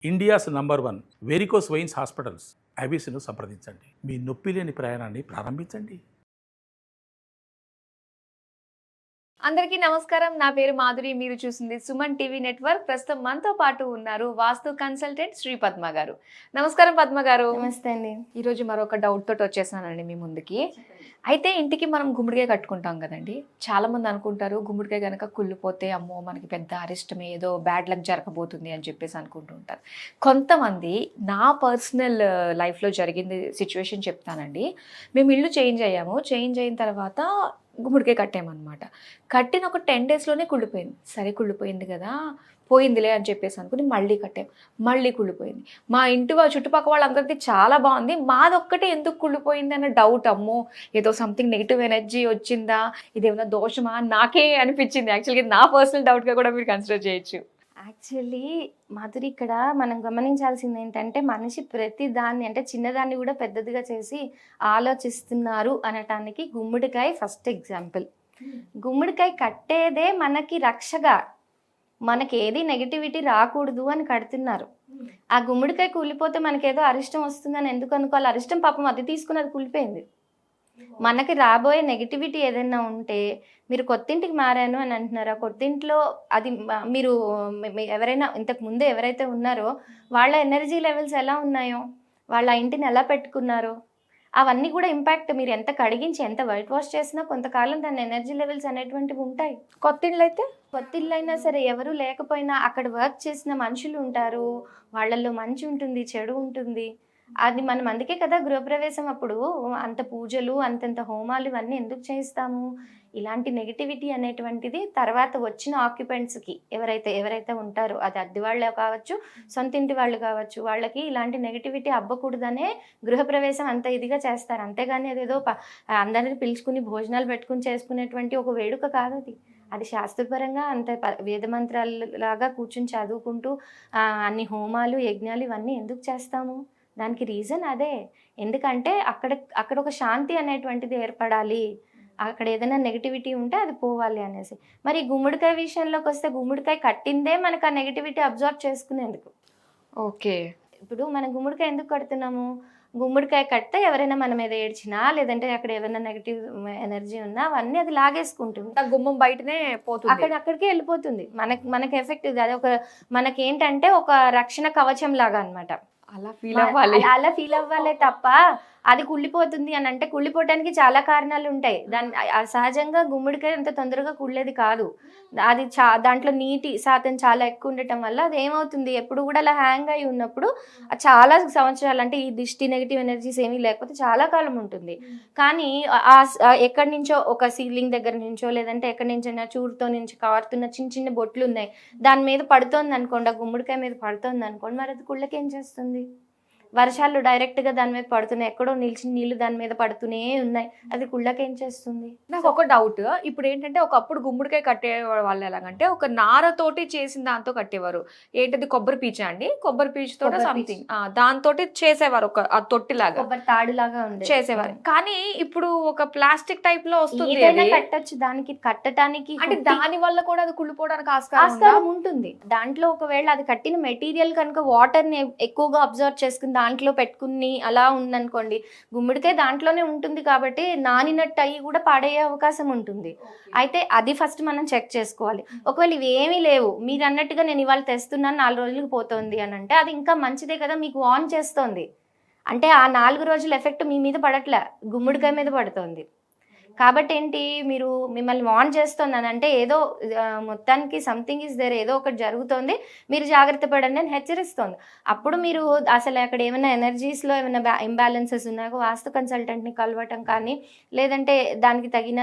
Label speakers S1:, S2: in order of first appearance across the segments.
S1: India's number 1 varicose veins hospitals ఐబీసీను సంప్రదించండి. మీ నొప్పి లేని ప్రయాణాన్ని ప్రారంభించండి.
S2: అందరికీ నమస్కారం. నా పేరు మాధురి. మీరు చూస్తుంది సుమన్ టీవీ నెట్వర్క్. ప్రస్తుతం మనతో పాటు ఉన్నారు వాస్తు కన్సల్టెంట్ శ్రీ పద్మ గారు. నమస్కారం పద్మ గారు.
S3: నమస్తే అండి.
S2: ఈరోజు మరొక డౌట్ తోటి వచ్చేసానండి మీ ముందుకి. అయితే ఇంటికి మనం గుమ్మడికాయ కట్టుకుంటాం కదండి. చాలా మంది అనుకుంటారు గుమ్మడికాయ కనుక కుళ్ళిపోతే అమ్మో మనకి పెద్ద అరిష్టమే, ఏదో బ్యాడ్ లక్ జరగబోతుంది అని చెప్పేసి అనుకుంటూ ఉంటారు. కొంతమంది, నా పర్సనల్ లైఫ్లో జరిగింది సిచ్యువేషన్ చెప్తానండి. మేము ఇల్లు చేంజ్ అయ్యాము. చేంజ్ అయిన తర్వాత గుమ్మడికాయ కట్టామన్నమాట. కట్టిన ఒక 10 డేస్లోనే కుళ్ళిపోయింది. సరే కుళ్ళిపోయింది కదా, పోయిందిలే అని చెప్పేసి అనుకుని మళ్ళీ కట్టాం. మళ్ళీ కుళ్ళిపోయింది. మా ఇంటి చుట్టుపక్కల వాళ్ళందరికీ చాలా బాగుంది, మాదొక్కటే ఎందుకు కుళ్ళిపోయింది అన్న డౌట్. అమ్మో ఏదో సంథింగ్ నెగిటివ్ ఎనర్జీ వచ్చిందా, ఇదేమైనా దోషమా, నాకే అనిపించింది. యాక్చువల్గా నా పర్సనల్ డౌట్గా కూడా మీరు కన్సిడర్ చేయొచ్చు.
S3: యాక్చువల్లీ మాధురి, ఇక్కడ మనం గమనించాల్సింది ఏంటంటే మనిషి ప్రతి దాన్ని, అంటే చిన్నదాన్ని కూడా పెద్దదిగా చేసి ఆలోచిస్తున్నారు అనటానికి గుమ్మడికాయ ఫస్ట్ ఎగ్జాంపుల్. గుమ్మడికాయ కట్టేదే మనకి రక్షగా, మనకి ఏది నెగిటివిటీ రాకూడదు అని కడుతున్నారు. ఆ గుమ్మడికాయ కూలిపోతే మనకేదో అరిష్టం వస్తుందని ఎందుకు అనుకోవాలి? అరిష్టం పాపం అది తీసుకుని అది కూలిపోయింది. మనకి రాబోయే నెగిటివిటీ ఏదైనా ఉంటే, మీరు కొత్తింటికి మారాను అని అంటున్నారా, కొత్తింట్లో అది మీరు ఎవరైనా ఇంతకు ముందు ఎవరైతే ఉన్నారో వాళ్ళ ఎనర్జీ లెవెల్స్ ఎలా ఉన్నాయో, వాళ్ళ ఇంటిని ఎలా పెట్టుకున్నారో అవన్నీ కూడా ఇంపాక్ట్. మీరు ఎంత కడిగించి ఎంత వైట్ వాష్ చేసినా కొంతకాలం దాని ఎనర్జీ లెవెల్స్ అనేటువంటివి ఉంటాయి. కొత్త ఇల్లు అయినా సరే, ఎవరు లేకపోయినా అక్కడ వర్క్ చేసిన మనుషులు ఉంటారు, వాళ్ళల్లో మంచి ఉంటుంది, చెడు ఉంటుంది. అది మనం అందుకే కదా గృహప్రవేశం అప్పుడు అంత పూజలు, అంతంత హోమాలు ఇవన్నీ ఎందుకు చేయిస్తాము? ఇలాంటి నెగిటివిటీ అనేటువంటిది తర్వాత వచ్చిన ఆక్యుపెంట్స్కి ఎవరైతే ఉంటారో, అది అద్దె వాళ్ళే కావచ్చు, సొంత ఇంటి వాళ్ళు కావచ్చు, వాళ్ళకి ఇలాంటి నెగిటివిటీ అవ్వకూడదనే గృహప్రవేశం అంత ఇదిగా చేస్తారు. అంతేగాని అదేదో అందరిని పిలుచుకుని భోజనాలు పెట్టుకుని చేసుకునేటువంటి ఒక వేడుక కాదు అది. అది శాస్త్రపరంగా అంత వేదమంత్రాలలాగా కూర్చుని చదువుకుంటూ అన్ని హోమాలు, యజ్ఞాలు ఇవన్నీ ఎందుకు చేస్తాము? దానికి రీజన్ అదే. ఎందుకంటే అక్కడ ఒక శాంతి అనేటువంటిది ఏర్పడాలి, అక్కడ ఏదైనా నెగిటివిటీ ఉంటే అది పోవాలి అనేసి. మరి గుమ్మడికాయ విషయంలోకి వస్తే, గుమ్మడికాయ కట్టిందే మనకు ఆ నెగిటివిటీ అబ్జర్వ్ చేసుకునేందుకు.
S2: ఓకే,
S3: ఇప్పుడు మనం గుమ్మడికాయ ఎందుకు కడుతున్నాము? గుమ్మడికాయ కడితే ఎవరైనా మన మీద ఏడ్చినా, లేదంటే అక్కడ ఏమైనా నెగిటివ్ ఎనర్జీ ఉన్నా అవన్నీ అది లాగేసుకుంటుంది.
S2: గుమ్మం బయటనే పోతుంది,
S3: అక్కడికే వెళ్ళిపోతుంది. మనకి ఎఫెక్ట్ అది ఒక మనకేంటంటే ఒక రక్షణ కవచం లాగా అనమాట.
S2: అలా ఫీల్ అవ్వాలే తప్ప
S3: అది కుళ్ళిపోతుంది అని అంటే, కుళ్ళిపోవటానికి చాలా కారణాలు ఉంటాయి. సహజంగా గుమ్మడికాయ అంత తొందరగా కుళ్ళేది కాదు. అది దాంట్లో నీటి శాతం చాలా ఎక్కువ ఉండటం వల్ల అది ఏమవుతుంది, ఎప్పుడు కూడా అలా హ్యాంగ్ అయి ఉన్నప్పుడు చాలా సంవత్సరాలు, అంటే ఈ దిష్టి నెగిటివ్ ఎనర్జీస్ ఏమీ లేకపోతే చాలా కాలం ఉంటుంది. కానీ ఎక్కడి నుంచో ఒక సీలింగ్ దగ్గర నుంచో, లేదంటే ఎక్కడి నుంచైనా చూరుతో నుంచి కారుతున్న చిన్న చిన్న బొట్లు ఉన్నాయి, దాని మీద పడుతోంది అనుకోండి, ఆ గుమ్మడికాయ మీద పడుతోంది అనుకోండి, మరి అది కుళ్ళకేం చేస్తుంది? వర్షాలు డైరెక్ట్గా దాని మీద పడుతున్నాయి, ఎక్కడో నిలిచిన నీళ్లు దాని మీద పడుతూనే ఉన్నాయి, అది కుళ్ళకేం చేస్తుంది?
S2: నాకు ఒక డౌట్. ఇప్పుడు ఏంటంటే ఒకప్పుడు గుమ్మడికాయ కట్టే వాళ్ళు ఎలాగంటే ఒక నారతోటి చేసిన దాంతో కట్టేవారు. ఏంటది, కొబ్బరి పీచు అండి, కొబ్బరి పీచుతో సంథింగ్ దాంతో చేసేవారు, ఒక తొట్టిలాగా,
S3: కొబ్బరి తాడులాగా
S2: చేసేవారు. కానీ ఇప్పుడు ఒక ప్లాస్టిక్ టైప్ లో వస్తుంది,
S3: కట్టచ్చు. దానికి కట్టడానికి
S2: అంటే దాని వల్ల కూడా అది కుళ్ళిపోవడానికి ఆస్కారం
S3: ఉంటుంది. దాంట్లో ఒకవేళ అది కట్టిన మెటీరియల్ కనుక వాటర్ ని ఎక్కువగా అబ్జర్వ్ చేసుకుని దాంట్లో పెట్టుకుని అలా ఉందనుకోండి, గుమ్మడికాయ దాంట్లోనే ఉంటుంది కాబట్టి నానినట్టు అయ్యి కూడా పాడయ్యే అవకాశం ఉంటుంది. అయితే అది ఫస్ట్ మనం చెక్ చేసుకోవాలి. ఒకవేళ ఇవి ఏమీ లేవు, మీరు అన్నట్టుగా నేను ఇవాళ తెస్తున్నాను 4 రోజులకు పోతుంది అని అంటే అది ఇంకా మంచిదే కదా, మీకు ఆన్ చేస్తోంది. అంటే ఆ 4 రోజుల ఎఫెక్ట్ మీ మీద పడట్లే, గుమ్మడికాయ మీద పడుతుంది. కాబట్టి ఏంటి, మీరు మిమ్మల్ని వార్న్ చేస్తున్నాను అంటే ఏదో మొత్తానికి సంథింగ్ ఇస్ దేర్, ఏదో ఒకటి జరుగుతోంది, మీరు జాగ్రత్త పడండి అని హెచ్చరిస్తోంది. అప్పుడు మీరు అసలు అక్కడ ఏమైనా ఎనర్జీస్లో ఏమైనా ఇంబ్యాలెన్సెస్ ఉన్నాయో వాస్తు కన్సల్టెంట్ని కలవటం కానీ, లేదంటే దానికి తగిన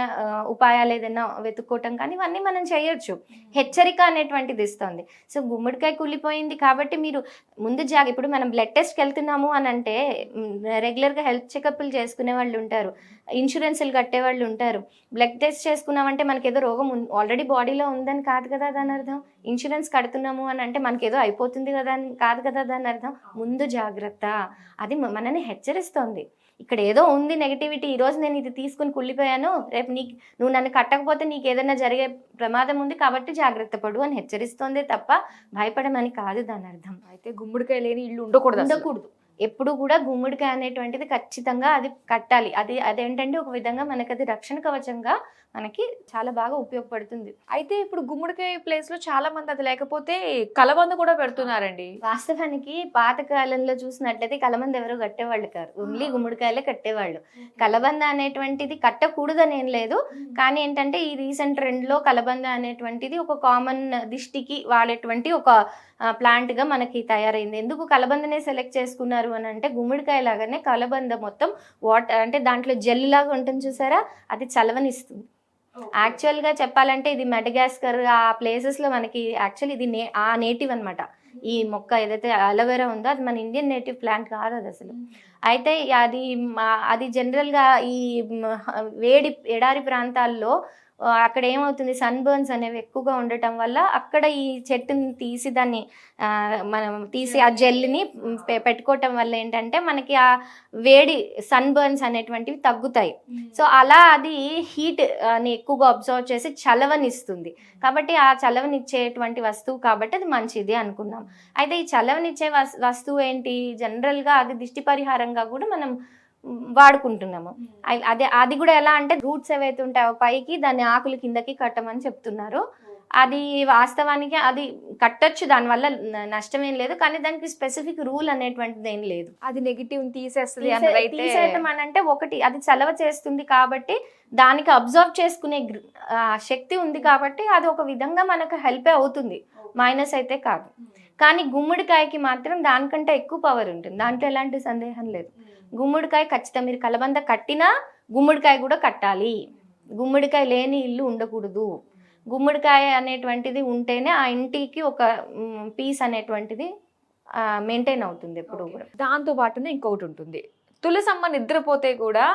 S3: ఉపాయాలు ఏదైనా వెతుక్కోవటం కానీ, ఇవన్నీ మనం చేయొచ్చు. హెచ్చరిక అనేటువంటిది ఇస్తుంది. సో గుమ్మడికాయ కుళ్ళిపోయింది కాబట్టి మీరు ముందు ఇప్పుడు మనం బ్లడ్ టెస్ట్కి వెళ్తున్నాము అని అంటే రెగ్యులర్గా హెల్త్ చెకప్లు చేసుకునే వాళ్ళు ఉంటారు, ఇన్సూరెన్స్లు కట్టే వాళ్ళు ఉంటారు. బ్లడ్ టెస్ట్ చేసుకున్నామంటే మనకి ఏదో రోగం ఆల్రెడీ బాడీలో ఉందని కాదు కదా దాని అర్థం. ఇన్సూరెన్స్ కడుతున్నాము అని అంటే మనకి ఏదో అయిపోతుంది కదా అని కాదు కదా దాని అర్థం. ముందు జాగ్రత్త, అది మనని హెచ్చరిస్తోంది. ఇక్కడ ఏదో ఉంది నెగటివిటీ, ఈరోజు నేను ఇది తీసుకుని కుళ్ళిపోయాను, రేపు నువ్వు నన్ను కట్టకపోతే నీకు ఏదైనా జరిగే ప్రమాదం ఉంది కాబట్టి జాగ్రత్త పడు అని హెచ్చరిస్తోందే తప్ప భయపడమని కాదు దాని అర్థం.
S2: అయితే గుమ్మడికాయ లేని ఇల్లు ఉండకూడదు.
S3: ఎప్పుడు కూడా గుమ్మడికాయ అనేటువంటిది ఖచ్చితంగా అది కట్టాలి. అదేంటంటే ఒక విధంగా మనకి అది రక్షణ కవచంగా మనకి చాలా బాగా ఉపయోగపడుతుంది.
S2: అయితే ఇప్పుడు గుమ్మడికాయ ప్లేస్ లో చాలా మంది అది లేకపోతే కలబంద కూడా పెడుతున్నారండి.
S3: వాస్తవానికి పాత కాలంలో చూసినట్లయితే కలబంద ఎవరు కట్టేవాళ్ళు కాదు, ఓన్లీ గుమ్మడికాయలే కట్టేవాళ్ళు. కలబంద అనేటువంటిది కట్టకూడదని ఏం లేదు, కానీ ఏంటంటే ఈ రీసెంట్ ట్రెండ్ లో కలబంద అనేటువంటిది ఒక కామన్ దిష్టికి వాడేటువంటి ఒక ప్లాంట్ గా మనకి తయారైంది. ఎందుకు కలబందనే సెలెక్ట్ చేసుకున్నారు అని అంటే గుమ్మడికాయ లాగానే కలబంద మొత్తం వాటర్ అంటే దాంట్లో జెల్ లాగా ఉంటుంది చూసారా, అది చలవనిస్తుంది. యాక్చువల్గా చెప్పాలంటే ఇది మెడగాస్కర్ ఆ ప్లేసెస్లో మనకి యాక్చువల్ ఇది ఆ నేటివ్ అనమాట. ఈ మొక్క ఏదైతే అలోవెరా ఉందో అది మన ఇండియన్ నేటివ్ ప్లాంట్ కాదు అది అసలు. అయితే అది జనరల్గా ఈ వేడి ఎడారి ప్రాంతాల్లో అక్కడ ఏమవుతుంది, సన్ బర్న్స్ అనేవి ఎక్కువగా ఉండటం వల్ల అక్కడ ఈ చెట్టుని తీసి దాన్ని మనం తీసి ఆ జెల్ని పెట్టుకోవటం వల్ల ఏంటంటే మనకి ఆ వేడి సన్ బర్న్స్ అనేటువంటివి తగ్గుతాయి. సో అలా అది హీట్ అని ఎక్కువగా అబ్జర్వ్ చేసి చలవనిస్తుంది. కాబట్టి ఆ చలవనిచ్చేటువంటి వస్తువు కాబట్టి అది మంచిది అనుకున్నాం. అయితే ఈ చలవనిచ్చే వస్తువు ఏంటి, జనరల్గా అది దిష్టి పరిహారంగా కూడా మనం వాడుకుంటున్నాము. అది కూడా ఎలా అంటే రూట్స్ ఏవైతే ఉంటాయో పైకి దాని ఆకులు కిందకి కట్టమని చెప్తున్నారు. అది వాస్తవానికి అది కట్టొచ్చు, దానివల్ల నష్టం ఏం లేదు, కానీ దానికి స్పెసిఫిక్ రూల్ అనేటువంటిది ఏం లేదు.
S2: అది నెగిటివ్ తీసేస్తుంది
S3: తీసేయటం అని అంటే ఒకటి అది చలవ చేస్తుంది కాబట్టి దానికి అబ్జర్వ్ చేసుకునే శక్తి ఉంది కాబట్టి అది ఒక విధంగా మనకు హెల్ప్ అవుతుంది, మైనస్ అయితే కాదు. కానీ గుమ్మడికాయకి మాత్రం దానికంటే ఎక్కువ పవర్ ఉంటుంది, దాంట్లో ఎలాంటి సందేహం లేదు. గుమ్మడికాయ ఖచ్చితంగా మీరు కలబంద కట్టినా గుమ్మడికాయ కూడా కట్టాలి. గుమ్మడికాయ లేని ఇల్లు ఉండకూడదు. గుమ్మడికాయ అనేటువంటిది ఉంటేనే ఆ ఇంటికి ఒక పీస్ అనేటువంటిది మెయింటైన్ అవుతుంది ఎప్పుడు కూడా.
S2: దాంతో పాటునే ఇంకొకటి ఉంటుంది, తులసమ్మ నిద్రపోతే కూడా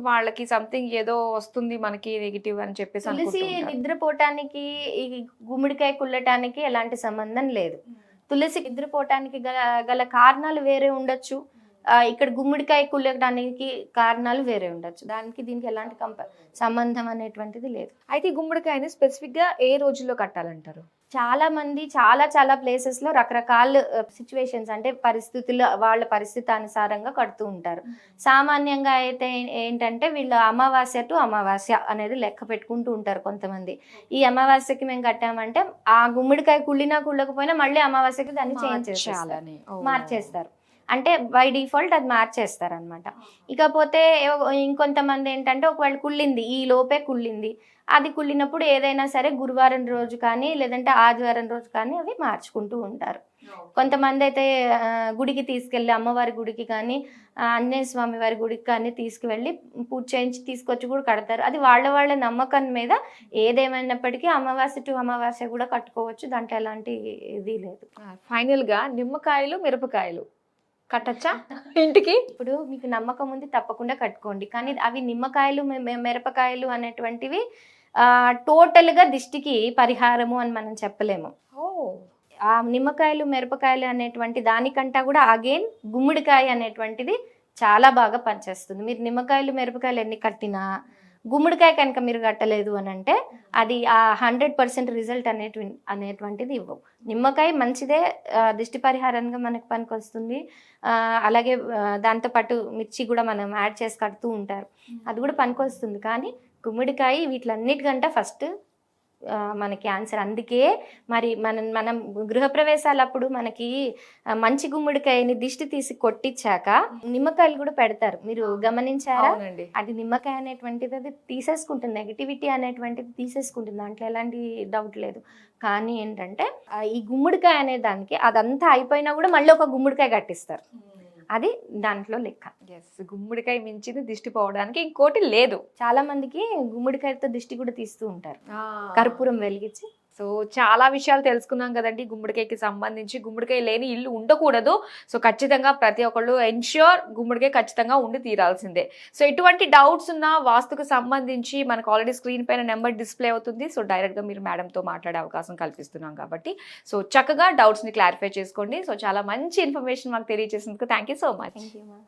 S2: వాళ్ళకి సంథింగ్ ఏదో వస్తుంది మనకి నెగిటివ్ అని చెప్పేసి.
S3: తులసి నిద్రపోవటానికి ఈ గుమ్మడికాయ కుళ్ళటానికి ఎలాంటి సంబంధం లేదు. తులసి నిద్రపోవటానికి గల కారణాలు వేరే ఉండొచ్చు, ఇక్కడ గుమ్మడికాయ కుళ్ళడానికి కారణాలు వేరే ఉండొచ్చు. దీనికి ఎలాంటి సంబంధం అనేటువంటిది లేదు.
S2: అయితే గుమ్మడికాయని స్పెసిఫిక్ గా ఏ రోజుల్లో కట్టాలంటారు?
S3: చాలా మంది చాలా ప్లేసెస్ లో రకరకాల సిచ్యువేషన్స్ అంటే పరిస్థితులు వాళ్ళ పరిస్థితి అనుసారంగా కడుతూ ఉంటారు. సామాన్యంగా అయితే ఏంటంటే వీళ్ళు అమావాస్య టు అమావాస్య అనేది లెక్క పెట్టుకుంటూ ఉంటారు కొంతమంది. ఈ అమావాస్యకి మేము కట్టామంటే ఆ గుమ్మడికాయ కుళ్ళినా కుళ్ళకపోయినా మళ్ళీ అమావాస్యకి దాన్ని చేంజ్ చేయాలని మార్చేస్తారు. అంటే బై డిఫాల్ట్ అది మార్చేస్తారు అనమాట. ఇకపోతే ఇంకొంతమంది ఏంటంటే ఒకవేళ కుళ్ళింది, ఈ లోపే కుళ్ళింది, అది కుళ్ళినప్పుడు ఏదైనా సరే గురువారం రోజు కానీ లేదంటే ఆదివారం రోజు కానీ అవి మార్చుకుంటూ ఉంటారు. కొంతమంది అయితే గుడికి తీసుకెళ్ళి అమ్మవారి గుడికి కానీ ఆంజనేయ స్వామి వారి గుడికి కానీ తీసుకువెళ్ళి పూజ చేయించి తీసుకొచ్చి కూడా కడతారు. అది వాళ్ళ నమ్మకం మీద ఏదేమైనప్పటికీ అమావాస్య టు అమావాస్య కూడా కట్టుకోవచ్చు, దాంట్లో ఎలాంటి ఇది లేదు.
S2: ఫైనల్ గా నిమ్మకాయలు మిరపకాయలు కట్టచ్చా ఇంటికి?
S3: ఇప్పుడు మీకు నమ్మకం ఉంది తప్పకుండా కట్టుకోండి, కానీ అవి నిమ్మకాయలు మిరపకాయలు అనేటువంటివి టోటల్ గా దిష్టికి పరిహారము అని మనం చెప్పలేము. ఆ నిమ్మకాయలు మిరపకాయలు అనేటువంటి దానికంటా కూడా అగైన్ గుమ్మడికాయ అనేటువంటిది చాలా బాగా పనిచేస్తుంది. మీరు నిమ్మకాయలు మిరపకాయలు ఎన్ని కట్టినా గుమ్మడికాయ కనుక మీరు కట్టలేదు అని అంటే అది ఆ 100% రిజల్ట్ అనేటువంటిది ఇవ్వవు. నిమ్మకాయ మంచిదే, దిష్టి పరిహారంగా మనకు పనికి వస్తుంది. అలాగే దాంతోపాటు మిర్చి కూడా మనం యాడ్ చేసి కడుతూ ఉంటారు, అది కూడా పనికి వస్తుంది. కానీ గుమ్మడికాయ వీటిలన్నిటికంటే ఫస్ట్ మనకి ఆన్సర్. అందుకే మరి మనం గృహప్రవేశాలప్పుడు మనకి మంచి గుమ్మడికాయని దిష్టి తీసి కొట్టించాక నిమ్మకాయలు కూడా పెడతారు, మీరు గమనించారా? అది నిమ్మకాయ అనేటువంటిది అది తీసేసుకుంటుంది, నెగిటివిటీ అనేటువంటిది తీసేసుకుంటుంది, దాంట్లో ఎలాంటి డౌట్ లేదు. కానీ ఏంటంటే ఈ గుమ్మడికాయ అనే దానికి అదంతా అయిపోయినా కూడా మళ్ళీ ఒక గుమ్మడికాయ కట్టిస్తారు, అది దాంట్లో లెక్క.
S2: గుమ్మడికాయ మించింది దిష్టి పోవడానికి ఇంకోటి లేదు.
S3: చాలా మందికి గుమ్మడికాయతో దిష్టి కూడా తీస్తూ ఉంటారు, కర్పూరం వెలిగించి
S2: సో చాలా విషయాలు తెలుసుకున్నాం కదండి గుమ్మడికాయకి సంబంధించి. గుమ్మడికాయ లేని ఇల్లు ఉండకూడదు. సో ఖచ్చితంగా ప్రతి ఒక్కళ్ళు ఎన్ష్యూర్ గుమ్మడికాయ ఖచ్చితంగా ఉండి తీరాల్సిందే. సో ఎటువంటి డౌట్స్ ఉన్నా వాస్తుకు సంబంధించి మనకు ఆల్రెడీ స్క్రీన్ పైన నెంబర్ డిస్ప్లే అవుతుంది. సో డైరెక్ట్గా మీరు మేడంతో మాట్లాడే అవకాశం కల్పిస్తున్నాం కాబట్టి సో చక్కగా డౌట్స్ని క్లారిఫై చేసుకోండి. సో చాలా మంచి ఇన్ఫర్మేషన్ మాకు తెలియజేసినందుకు thank you so much.
S3: Thank you ma'am.